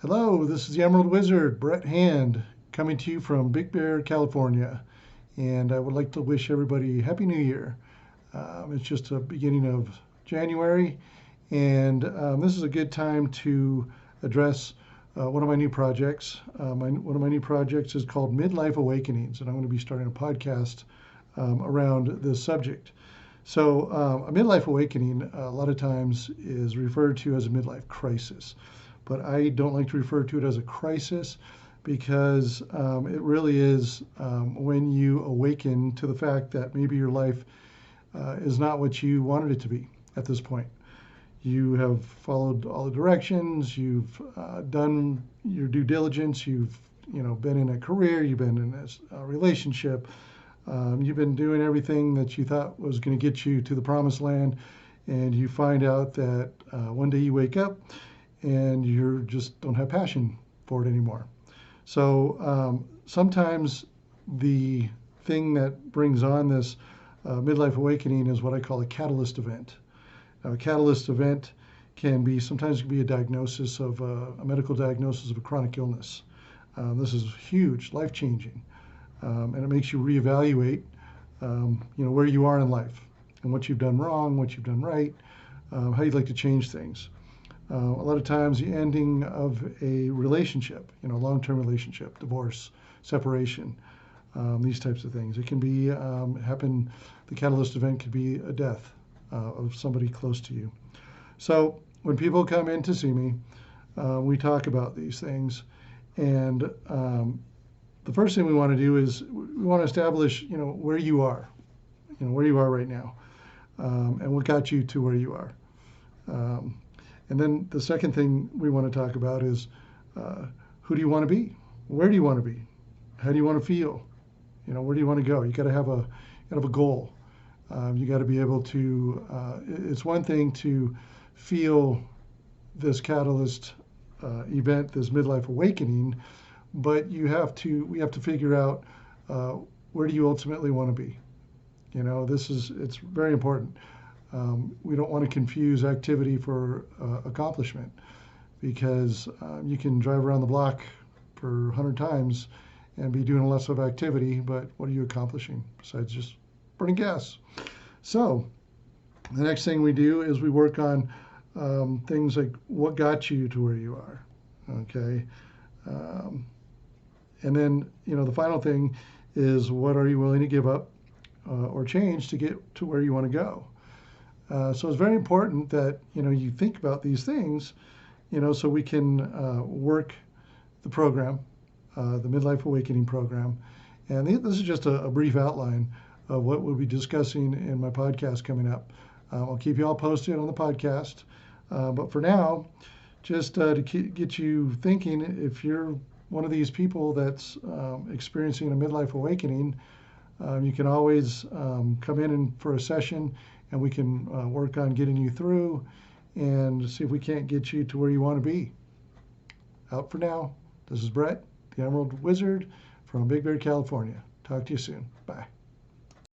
Hello, this is the Emerald Wizard, Brett Hand, coming to you from Big Bear, California. And I would like to wish everybody Happy New Year. It's just the beginning of January, and this is a good time to address one of my new projects. One of my new projects is called Midlife Awakenings, and I'm going to be starting a podcast around this subject. So, a midlife awakening a lot of times is referred to as a midlife crisis, but I don't like to refer to it as a crisis because it really is when you awaken to the fact that maybe your life is not what you wanted it to be at this point. You have followed all the directions, you've done your due diligence, you've been in a career, you've been in a relationship, you've been doing everything that you thought was going to get you to the promised land, and you find out that one day you wake up and you just don't have passion for it anymore. So sometimes the thing that brings on this midlife awakening is what I call a catalyst event. Now, a catalyst event can be sometimes a diagnosis of a medical diagnosis of a chronic illness. This is huge, life-changing. And it makes you reevaluate, where you are in life and what you've done wrong, what you've done right, how you'd like to change things. A lot of times, the ending of a relationship, long-term relationship, divorce, separation, these types of things. It can be happen. The catalyst event could be a death of somebody close to you. So when people come in to see me, we talk about these things, and the first thing we want to do is we want to establish, where you are, where you are right now, and what got you to where you are. And then the second thing we want to talk about is who do you want to be? Where do you want to be? How do you want to feel? Where do you want to go? You got to have a goal. You got to be able to. It's one thing to feel this catalyst event, this midlife awakening, but we have to figure out where do you ultimately want to be. It's very important. We don't want to confuse activity for accomplishment, because you can drive around the block for 100 times and be doing lots of activity, but what are you accomplishing besides just burning gas? So the next thing we do is we work on things like what got you to where you are, okay? And then, the final thing is what are you willing to give up or change to get to where you want to go? So it's very important that, you think about these things, so we can work the program, the Midlife Awakening program. And this is just a brief outline of what we'll be discussing in my podcast coming up. I'll keep you all posted on the podcast. But for now, just to get you thinking, if you're one of these people that's experiencing a midlife awakening, you can always come in for a session, and we can work on getting you through and see if we can't get you to where you want to be. Out for now. This is Brett, the Emerald Wizard from Big Bear, California. Talk to you soon. Bye.